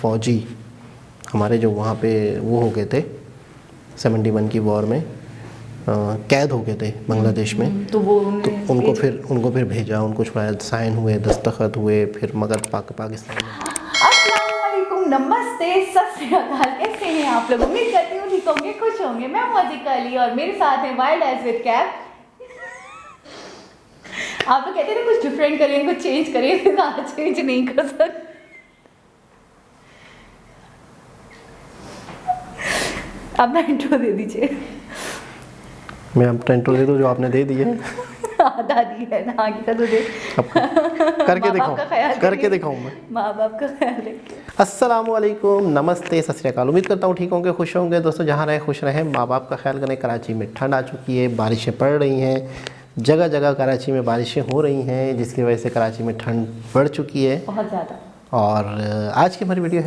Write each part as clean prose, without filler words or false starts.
फ़ौजी हमारे जो वहाँ पे वो हो गए थे 71 की वॉर में कैद हो गए थे बांग्लादेश में, तो उनको फिर भेजा, उनको छुड़ाया, साइन हुए, दस्तखत हुए, फिर मगर पाकिस्तान में। अस्सलाम वालेकुम, नमस्ते, सत श्री अकाल। कैसे हैं आप लोग? उम्मीद करती हूँ ठीक होंगे, खुश होंगे। मैं मोजिका अली और मेरे साथ हैं वाइल्ड आइज विद कैप। आप लोग कहते हैं ना कुछ डिफरेंट करिए, कुछ चेंज करिए, चेंज नहीं कर सकते। आप इंट्रो दे दीजिए। मैं अपना इंट्रो दे दूँ जो आपने दे दिया है? आधा दी है ना, आगे का तो दे। करके दिखाऊं मैं। माँ बाप का ख्याल रखिए। अस्सलामुअलैकुम, नमस्ते, सत श्री अकाल। उम्मीद करता हूँ ठीक होंगे, खुश होंगे। दोस्तों जहाँ रहे खुश रहें, माँ बाप का ख्याल करें। कराची में ठंड आ चुकी है, बारिशें पड़ रही हैं, जगह जगह कराची में बारिशें हो रही हैं, जिसकी वजह से कराची में ठंड बढ़ चुकी है बहुत ज़्यादा। और आज की हमारी वीडियो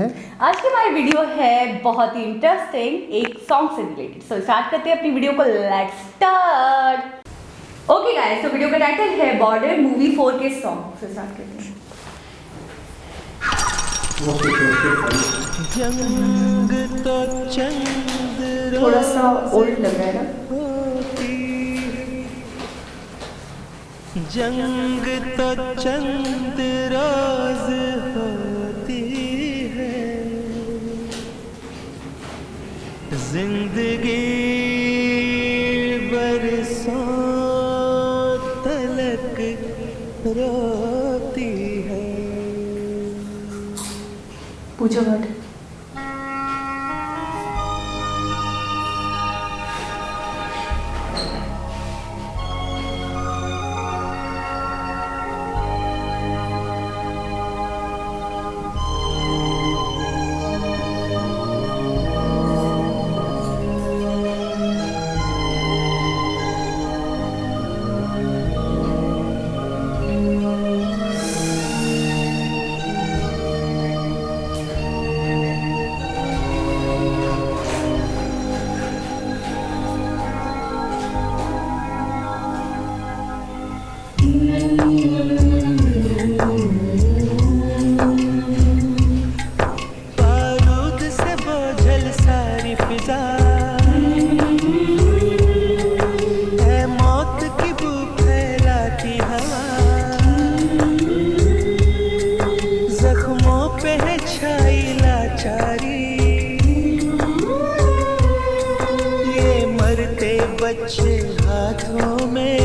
है बहुत ही इंटरेस्टिंग, एक सॉन्ग से रिलेटेड। सो स्टार्ट करते हैं अपनी वीडियो को। Let's start. ओके गाइस, तो वीडियो का टाइटल है बॉर्डर, मूवी 4 के सॉन्ग से स्टार्ट करते हैं। जंग तो चंद थोड़ा सा ओल्ड लग रहा है ना? जंग तो चंद रोज होती है, जिंदगी बरसों तलक रोती है। पूछो मत। बारूद से बोझल सारी फिजा, है मौत की बू फैलाती हवा, जख्मों पे है छाई लाचारी, ये मरते बच्चे हाथों में,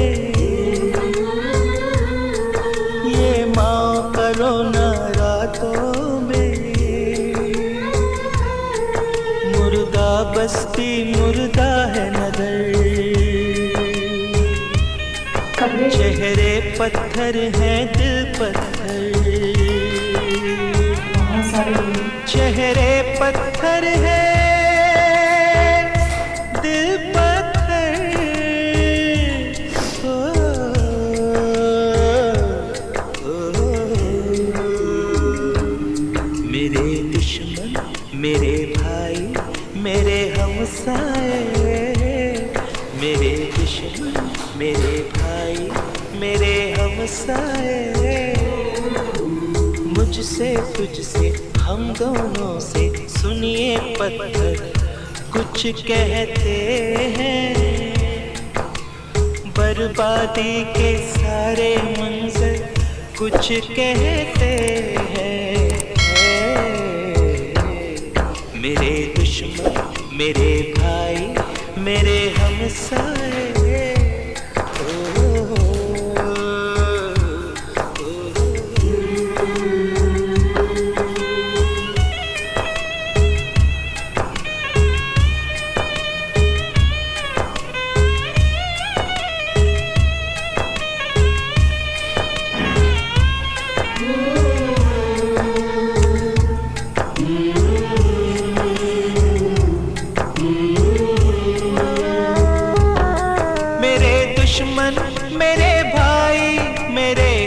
ये माँ करो ना रातों में, मुर्दा बस्ती मुर्दा है नजर, चेहरे पत्थर हैं दिल पत्थर, चेहरे पत्थर है दिल पत्थर। मेरे दुश्मन मेरे भाई मेरे हमसाए, मेरे दुश्मन मेरे भाई मेरे हमसाए, मुझसे तुझसे हम दोनों से सुनिए पत्थर कुछ कहते हैं, बर्बादी के सारे मंजर कुछ कहते हैं। मेरे दुश्मन मेरे भाई मेरे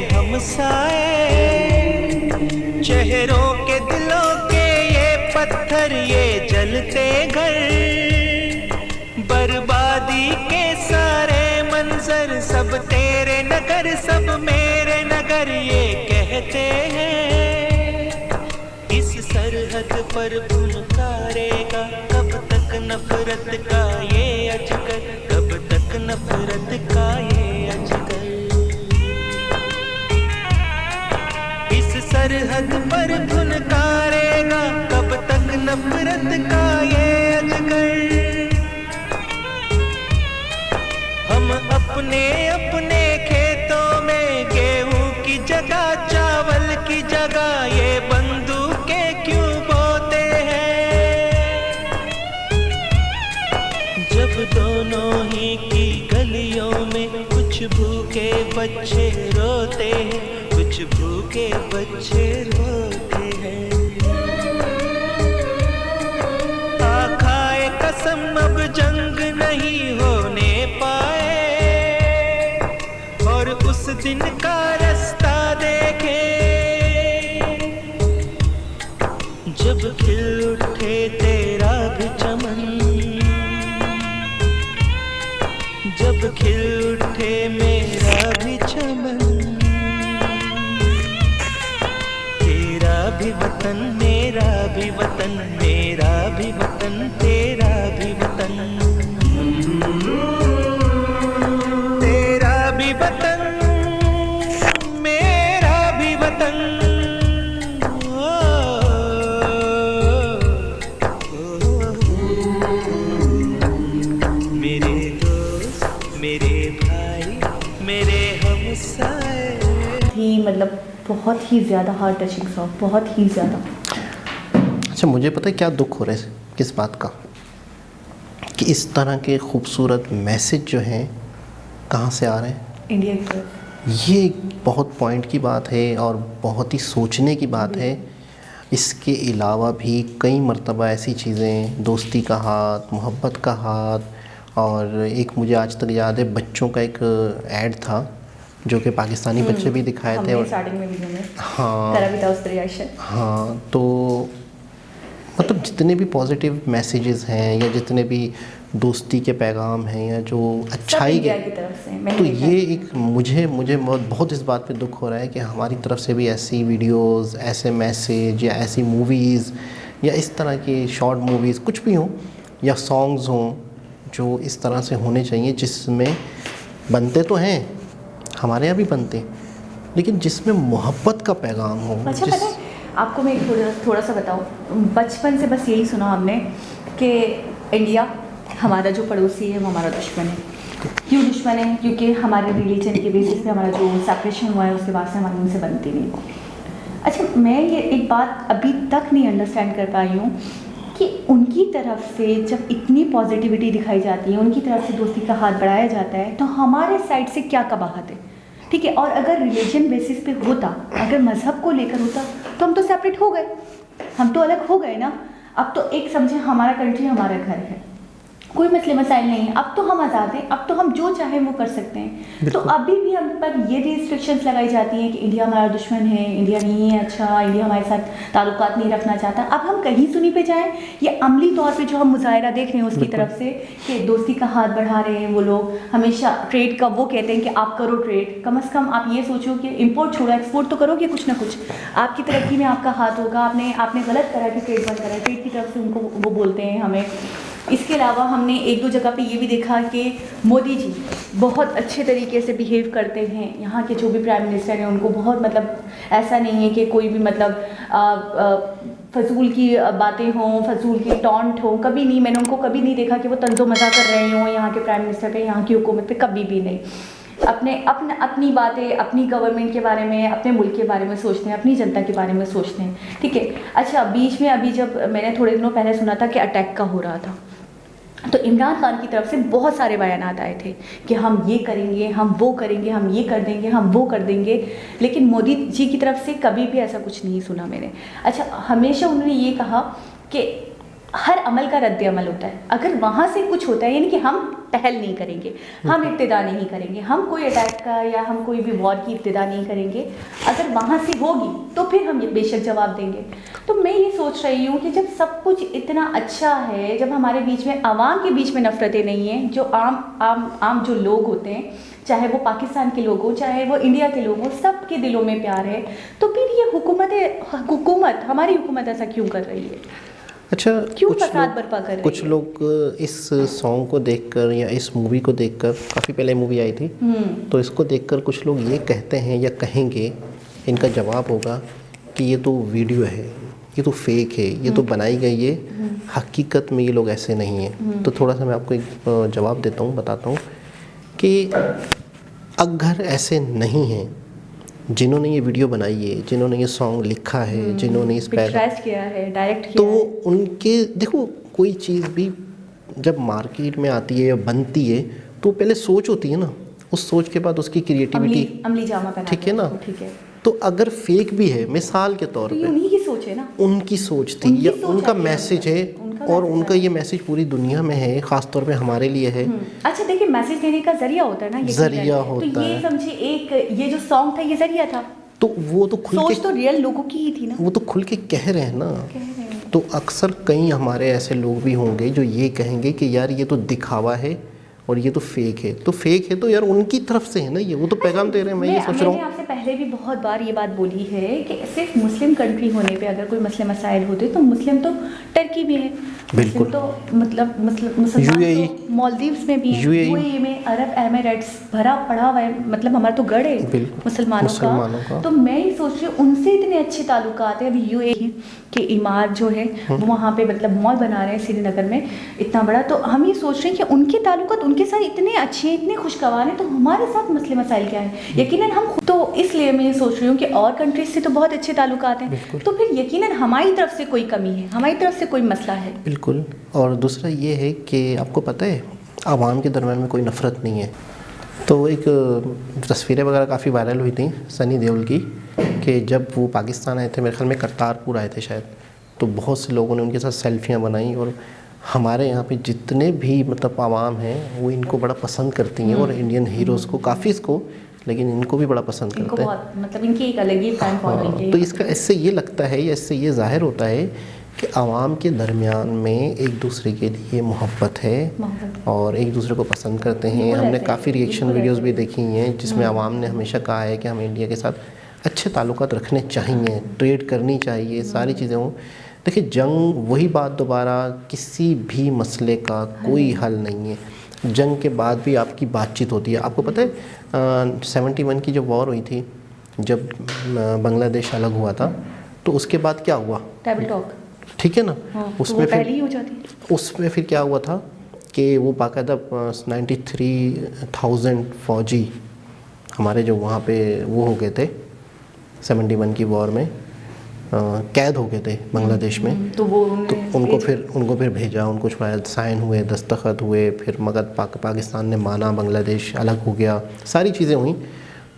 हमसाए, चेहरों के दिलों के ये पत्थर ये जलते घर, बर्बादी के सारे मंजर सब तेरे नगर सब मेरे नगर ये कहते हैं। इस सर सरहद पर फुनकारेगा, कब तक नफरत का ये अजगर, कब तक नफरत का ये अजगर। इस सरहद पर फुनकारेगा, कब तक नफरत का ये अजगर। हम अपने अपने खेतों में गेहूं की जगह, चावल की जगह ये बंदूकें क्यों बोते हैं। जब दोनों ही की गलियों में कुछ भूखे बच्चे रोते हैं, कुछ भूखे बच्चे रोते हैं। खाए कसम अब जंग नहीं होने पाए, और उस दिन का रास्ता देखे जब खिल उठे तेरा भी चमन, जब खिल उठे मेरा भी चमन। तेरा भी वतन मेरा भी वतन, मेरा भी वतन तेरा भी वतन, तेरा भी वतन मेरा भी वतन। मेरे दोस्त मेरे भाई मेरे हमसाए। ही मतलब बहुत ही ज़्यादा हार्ट टचिंग सॉन्ग, बहुत ही ज़्यादा। अच्छा, मुझे पता है क्या दुख हो रहा है किस बात का, कि इस तरह के खूबसूरत मैसेज जो हैं कहाँ से आ रहे हैं इंडिया की तरफ। ये बहुत पॉइंट की बात है और बहुत ही सोचने की बात है। इसके अलावा भी कई मर्तबा ऐसी चीज़ें, दोस्ती का हाथ, मोहब्बत का हाथ, और एक मुझे आज तक याद है बच्चों का एक ऐड था जो कि पाकिस्तानी बच्चे भी दिखाए थे, और स्टार्टिंग में वीडियो में हाँ करा भी था उस रिएक्शन। हाँ, तो मतलब जितने भी पॉजिटिव मैसेजेस हैं या जितने भी दोस्ती के पैगाम हैं या जो अच्छाई के, की तरफ से तो ये एक मुझे बहुत इस बात पे दुख हो रहा है कि हमारी तरफ से भी ऐसी वीडियोस, ऐसे मैसेज या ऐसी मूवीज़ या इस तरह की शॉर्ट मूवीज़ कुछ भी हों या सॉन्ग्स हों जो इस तरह से होने चाहिए, जिसमें बनते तो हैं, हमारे यहाँ भी बनते, लेकिन जिसमें मोहब्बत का पैगाम हो। अच्छा, पता है आपको मैं थोड़ा सा बताऊँ, बचपन से बस यही सुना हमने कि इंडिया हमारा जो पड़ोसी है वो हमारा दुश्मन है। क्यों दुश्मन है? क्योंकि हमारे रिलीजन के बेसिस पे हमारा जो सेपरेशन हुआ है उसके बाद से हमारी उनसे बनती नहीं। अच्छा, मैं ये एक बात अभी तक नहीं अंडरस्टैंड कर पाई हूँ कि उनकी तरफ से जब इतनी पॉजिटिविटी दिखाई जाती है, उनकी तरफ से दोस्ती का हाथ बढ़ाया जाता है, तो हमारे साइड से क्या कबाहत है? ठीक है, और अगर रिलीजन बेसिस पे होता, अगर मज़हब को लेकर होता, तो हम तो सेपरेट हो गए, हम तो अलग हो गए ना। अब तो एक समझे हमारा कंट्री हमारा घर है, कोई मसले मसाइल नहीं है, अब तो हम आज़ाद हैं, अब तो हम जो चाहें वो कर सकते हैं। तो अभी भी हम पर ये रिस्ट्रिक्शंस लगाई जाती हैं कि इंडिया हमारा दुश्मन है, इंडिया नहीं है अच्छा, इंडिया हमारे साथ ताल्लुकात नहीं रखना चाहता। अब हम कहीं सुनी पे जाएं, ये अमली तौर पे जो हम मुजाहरा देख रहे हैं उसकी तरफ से कि दोस्ती का हाथ बढ़ा रहे हैं वो लोग, हमेशा ट्रेड का वो कहते हैं कि आप करो ट्रेड, कम से कम आप ये सोचो कि इम्पोर्ट छोड़ो एक्सपोर्ट तो करोगे कुछ ना कुछ, आपकी तरक्की में आपका हाथ होगा। आपने गलत तरह की ट्रेड बंद करा है, ट्रेड की तरफ से उनको वो बोलते हैं हमें। इसके अलावा हमने एक दो जगह पे ये भी देखा कि मोदी जी बहुत अच्छे तरीके से बिहेव करते हैं, यहाँ के जो भी प्राइम मिनिस्टर हैं उनको बहुत, मतलब ऐसा नहीं है कि कोई भी मतलब फजूल की बातें हों, फजूल की टॉन्ट हो, कभी नहीं। मैंने उनको कभी नहीं देखा कि वो तंज़ो मज़ा कर रहे हों यहाँ के प्राइम मिनिस्टर पे, यहाँ की हुकूमत पे, कभी भी नहीं। अपनी बातें अपनी गवर्नमेंट के बारे में, अपने मुल्क के बारे में सोचते हैं, अपनी जनता के बारे में सोचते हैं, ठीक है। अच्छा, बीच में अभी जब मैंने थोड़े दिनों पहले सुना था कि अटैक का हो रहा था, तो इमरान खान की तरफ से बहुत सारे बयानात आए थे कि हम ये करेंगे, हम वो करेंगे, हम ये कर देंगे, हम वो कर देंगे, लेकिन मोदी जी की तरफ से कभी भी ऐसा कुछ नहीं सुना मैंने। अच्छा, हमेशा उन्होंने ये कहा कि हर अमल का रद्द अमल होता है, अगर वहाँ से कुछ होता है, यानी कि हम पहल नहीं करेंगे, हम इब्तिदा नहीं करेंगे, हम कोई अटैक का या हम कोई भी वॉर की इब्तिदा नहीं करेंगे। अगर वहाँ से होगी तो फिर हम बेशक जवाब देंगे। तो मैं ये सोच रही हूँ कि जब सब कुछ इतना अच्छा है, जब हमारे बीच में आवाम के बीच में नफ़रतें नहीं हैं, जो आम जो लोग होते हैं, चाहे वो पाकिस्तान के लोग हो चाहे वो इंडिया के लोग हो, सबके दिलों में प्यार है, तो फिर ये हुकूमत हमारी हुकूमत ऐसा क्यों कर रही है? अच्छा, क्यों फसाद बर्पा कर रही है? कुछ लोग इस सॉन्ग को देखकर या इस मूवी को देखकर, काफ़ी पहले मूवी आई थी, तो इसको देखकर कुछ लोग ये कहते हैं या कहेंगे, इनका जवाब होगा कि ये तो वीडियो है, ये तो फेक है, ये तो बनाई गई है, हकीकत में ये लोग ऐसे नहीं हैं। तो थोड़ा सा मैं आपको एक जवाब देता हूँ, बताता हूँ कि अगर ऐसे नहीं हैं, जिन्होंने ये वीडियो बनाई है, जिन्होंने ये सॉन्ग लिखा है, जिन्होंने इस पर किया है, डायरेक्ट किया तो है, उनके देखो, कोई चीज़ भी जब मार्केट में आती है या बनती है तो पहले सोच होती है ना, उस सोच के बाद उसकी क्रिएटिविटी अमली जामा पहना, ठीक है ना। ठीक है। तो अगर फेक भी है, मिसाल के तौर पे, उन्हीं की सोच है ना, उनकी सोच थी या उनका मैसेज है, और उनका ये मैसेज पूरी दुनिया में है, खास तौर पे हमारे लिए है। अच्छा देखिए, मैसेज देने का जरिया होता है ना, ये जरिया होता है। तो ये समझिए, एक ये जो सॉन्ग था ये जरिया था, तो वो तो खुल सोच के, तो रियल लोगों की ही थी ना, वो तो खुल के कह रहे हैं ना। तो अक्सर कई हमारे ऐसे लोग भी होंगे जो ये कहेंगे कि यार ये तो दिखावा है और ये तो फेक है। तो फेक है तो यार उनकी तरफ से है ना, ये वो तो पैगाम दे रहे हैं। मैं ये सोच रहा हूँ, मैंने आपसे पहले भी बहुत बार ये बात बोली है कि सिर्फ मुस्लिम कंट्री होने पे अगर कोई मसले मसाइल होते तो मुस्लिम तो टर्की भी है, बिल्कुल, तो मतलब मुसलमान तो मालदीव्स में भी, यूएई में, अरब एमिरेट्स भरा पड़ा हुआ है, मतलब हमारा तो गढ़ है मुसलमानों का। तो मैं ये सोच रही हूँ उनसे इतने अच्छे ताल्लुकात है। अभी यूएई के इमार जो है वो वहाँ पे मतलब मॉल बना रहे हैं श्रीनगर में इतना बड़ा, तो हम ये सोच रहे हैं कि उनके ताल्लुकात उनके साथ इतने अच्छे हैं, इतने खुशगवार हैं, तो हमारे साथ मसले मसाइल क्या है? यकीनन हम, तो इसलिए मैं ये सोच रही हूँ कि और कंट्रीज से तो बहुत अच्छे ताल्लुकात हैं, तो फिर यकीनन हमारी तरफ से कोई कमी है, हमारी तरफ से कोई मसला है। बिल्कुल। और दूसरा ये है कि आपको पता है आवाम के दरम्यान में कोई नफ़रत नहीं है। तो एक तस्वीरें वगैरह काफ़ी वायरल हुई थी सनी देओल की, कि जब वो पाकिस्तान आए थे, मेरे ख्याल में करतारपुर आए थे शायद, तो बहुत से लोगों ने उनके साथ सेल्फियाँ बनाई। और हमारे यहाँ पे जितने भी मतलब आवाम हैं वो इनको बड़ा पसंद करती हैं, और इंडियन हीरोज़ को, काफ़ी इसको, लेकिन इनको भी बड़ा पसंद करते हैं, मतलब इनकी एक अलग ही फैन फॉलोइंग है। तो इसका इससे ये लगता है या इससे ये ज़ाहिर होता है कि आवाम के दरमियान में एक दूसरे के लिए मोहब्बत है और एक दूसरे को पसंद करते हैं। हमने काफ़ी रिएक्शन वीडियोस भी देखी हैं जिसमें आवाम ने हमेशा कहा है कि हमें इंडिया के साथ अच्छे ताल्लुकात रखने चाहिए, ट्रेड करनी चाहिए, सारी चीज़ें हों। देखिए, जंग, वही बात दोबारा, किसी भी मसले का कोई हल नहीं है। जंग के बाद भी आपकी बातचीत होती है। आपको पता है 71 की जो वॉर हुई थी, जब बांग्लादेश अलग हुआ था, तो उसके बाद क्या हुआ? टेबल टॉक, ठीक है ना। उसमें फिर हो जाती। उसमें फिर क्या हुआ था कि वो बाकायदा 93,000 फ़ौजी हमारे जो वहाँ पे वो हो गए थे 71 की वॉर में, कैद हो गए थे बांग्लादेश में। तो उनको फिर भेजा, उनको शायद साइन हुए, दस्तखत हुए, फिर मगर पाकिस्तान ने माना, बांग्लादेश अलग हो गया, सारी चीज़ें हुई।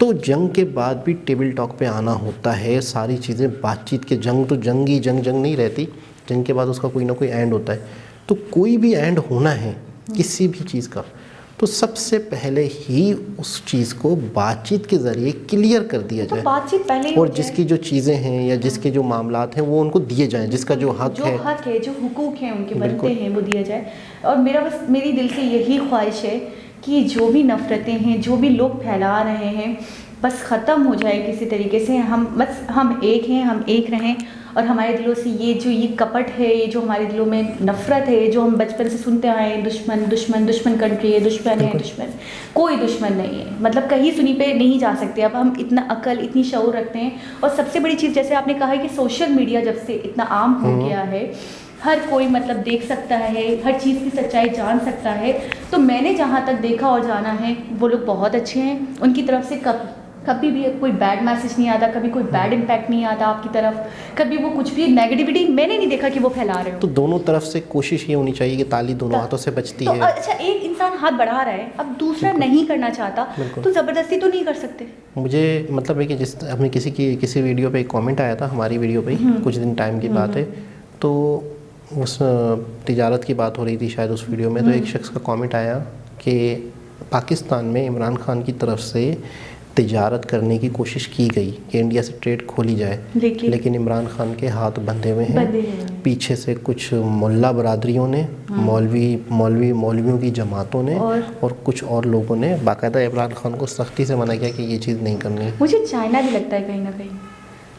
तो जंग के बाद भी टेबल टॉक पे आना होता है, सारी चीज़ें बातचीत के, जंग तो जंग नहीं रहती, जंग के बाद उसका कोई ना कोई एंड होता है। तो कोई भी एंड होना है किसी भी चीज़ का, तो सबसे पहले ही उस चीज़ को बातचीत के ज़रिए क्लियर कर दिया जाए, बातचीत पहले, और जिसकी जो चीज़ें हैं या जिसके जो मामलात हैं वो उनको दिए जाएं, जिसका जो हक है, जो हुकूक हैं उनके बनते हैं वो दिया जाए। और मेरी दिल से यही ख्वाहिश है कि जो भी नफ़रतें हैं, जो भी लोग फैला रहे हैं, बस ख़त्म हो जाए किसी तरीके से। हम एक हैं, हम एक रहें, और हमारे दिलों से ये कपट है, ये जो हमारे दिलों में नफ़रत है, जो हम बचपन से सुनते आए हैं, दुश्मन कंट्री है, दुश्मन, कोई दुश्मन नहीं है, मतलब कहीं सुनी पे नहीं जा सकते। अब हम इतना अकल, इतनी शऊर रखते हैं। और सबसे बड़ी चीज़, जैसे आपने कहा है कि सोशल मीडिया जब से इतना आम हो गया है, हर कोई मतलब देख सकता है, हर चीज़ की सच्चाई जान सकता है। तो मैंने जहाँ तक देखा और जाना है, वो लोग बहुत अच्छे हैं। उनकी तरफ से कभी भी कोई बैड मैसेज नहीं आता, कभी कोई बैड इम्पैक्ट नहीं आता आपकी तरफ, कभी वो कुछ भी नेगेटिविटी मैंने नहीं देखा कि वो फैला रहे हो। तो दोनों तरफ से कोशिश ये होनी चाहिए कि ताली दोनों हाथों से बजती है। अच्छा, एक इंसान हाथ बढ़ा रहा है, अब दूसरा नहीं करना चाहता, तो ज़बरदस्ती तो नहीं कर सकते। मुझे मतलब है कि जिस हमें किसी वीडियो पे एक कमेंट आया था, हमारी वीडियो पे कुछ दिन टाइम की बात है, तो उस तिजारत की बात हो रही थी शायद उस वीडियो में, तो एक शख्स का कमेंट आया कि पाकिस्तान में इमरान खान की तरफ से तिजारत करने की कोशिश की गई कि इंडिया से ट्रेड खोली जाए, लेकिन इमरान खान के हाथ बंधे हुए हैं। पीछे से कुछ मुल्ला बरादरियों ने, मौलवियों की जमातों ने और कुछ और लोगों ने बाकायदा इमरान खान को सख्ती से मना किया कि ये चीज़ नहीं करनी। मुझे चाइना भी लगता है कहीं ना कहीं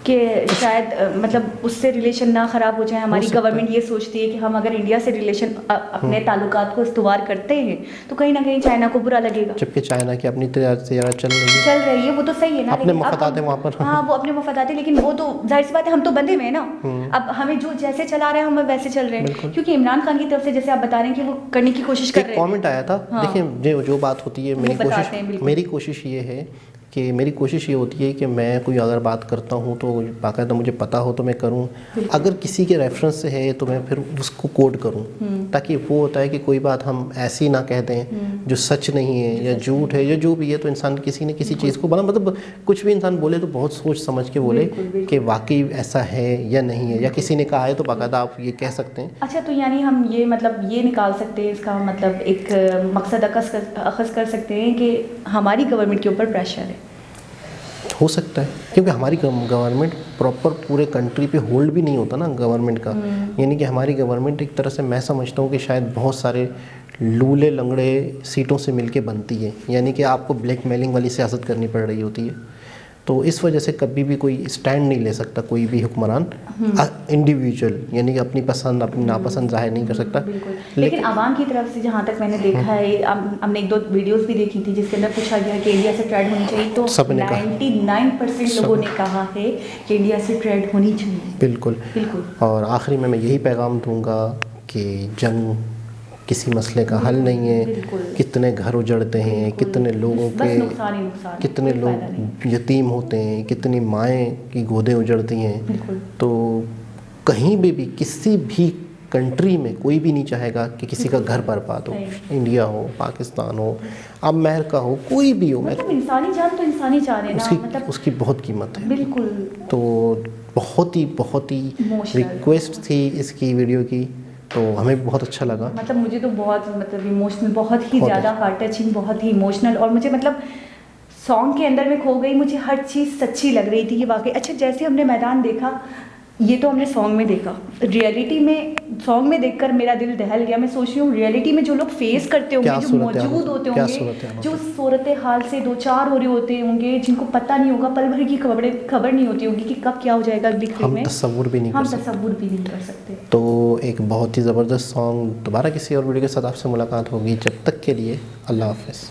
कि शायद मतलब उससे रिलेशन ना ख़राब हो जाए। हमारी गवर्नमेंट ये सोचती है कि हम अगर इंडिया से रिलेशन अपने ताल्लुकात को इस्तवार करते हैं तो कहीं ना कहीं चाइना को बुरा लगेगा। जबकि चाइना की अपनी तिजारत चल रही है, वो तो सही है ना, अपने मफादात वहाँ पर। हाँ, वो अपने मफादात है, लेकिन वो तो जाहिर सी बात है, हम तो बंधे हुए हैं ना। अब हमें जो जैसे चला रहा है हम वैसे चल रहे हैं, क्योंकि इमरान खान की तरफ से जैसे आप बता रहे हैं कि वो करने की कोशिश कर रहे हैं। कमेंट आया था, देखिए जो बात होती है, मेरी कोशिश ये होती है कि मैं कोई अगर बात करता हूँ तो बाकायदा मुझे पता हो तो मैं करूँ, अगर किसी के रेफरेंस से है तो मैं फिर उसको कोट करूँ, ताकि वो होता है कि कोई बात हम ऐसी ना कह दें जो सच नहीं है या झूठ है या जो भी है, तो इंसान किसी न किसी चीज़ को मतलब कुछ भी इंसान बोले तो बहुत सोच समझ के बोले कि वाकई ऐसा है या नहीं है, या किसी ने कहा है तो बाकायदा आप ये कह सकते हैं। अच्छा, तो यानी हम ये मतलब ये निकाल सकते हैं, इसका मतलब एक मकसद अखज़ कर सकते हैं कि हमारी गवर्नमेंट के ऊपर प्रेशर है। हो सकता है, क्योंकि हमारी गवर्नमेंट प्रॉपर पूरे कंट्री पे होल्ड भी नहीं होता ना गवर्नमेंट का। यानी कि हमारी गवर्नमेंट एक तरह से मैं समझता हूँ कि शायद बहुत सारे लूले लंगड़े सीटों से मिलके बनती है, यानी कि आपको ब्लैकमेलिंग वाली सियासत करनी पड़ रही होती है। तो इस वजह से कभी भी कोई स्टैंड नहीं ले सकता, कोई भी हुक्मरान इंडिविजुअल, यानी कि अपनी पसंद अपनी नापसंद जाहिर नहीं कर सकता। लेकिन आवाम की तरफ से जहाँ तक मैंने देखा है, हमने एक दो वीडियोस भी देखी थी जिसके अंदर पूछा गया कि इंडिया से ट्रेड होनी चाहिए, तो 99% लोगों ने कहा है कि इंडिया से ट्रेड होनी चाहिए। बिल्कुल। और आखिरी में मैं यही पैगाम दूंगा कि जंग किसी मसले का हल नहीं है। कितने घर उजड़ते हैं, कितने लोगों के कितने लोग यतीम होते हैं, कितनी माएँ की गोदें उजड़ती हैं। तो कहीं भी किसी भी कंट्री में कोई भी नहीं चाहेगा कि किसी का घर बर्बाद हो, इंडिया हो, पाकिस्तान हो, अमेरिका हो, कोई भी हो। मतलब इंसानी जान तो इंसानी जान है ना, मतलब उसकी बहुत कीमत है। बिल्कुल। तो बहुत ही रिक्वेस्ट थी इसकी वीडियो की, तो हमें बहुत अच्छा लगा। मतलब मुझे तो बहुत मतलब इमोशनल, बहुत ही ज़्यादा हार्ट टचिंग, बहुत ही इमोशनल, और मुझे मतलब सॉन्ग के अंदर में खो गई। मुझे हर चीज़ सच्ची लग रही थी कि वाकई अच्छा, जैसे हमने मैदान देखा, ये तो हमने सॉन्ग में देखा, रियलिटी में सॉन्ग में देखकर मेरा दिल दहल गया। मैं सोच रही हूँ रियलिटी में जो लोग फेस करते होंगे, जो मौजूद होते होंगे, जो सूरत हाल से दो चार हो रहे होते होंगे, जिनको पता नहीं होगा, पल भर की खबर नहीं होती होगी कि कब क्या हो जाएगा दिखने में, हम तसव्वुर भी नहीं कर सकते। तो एक बहुत ही ज़बरदस्त सॉन्ग, दोबारा किसी और वीडियो के साथ आपसे मुलाकात होगी। जब तक के लिए अल्लाह हाफ़िज़।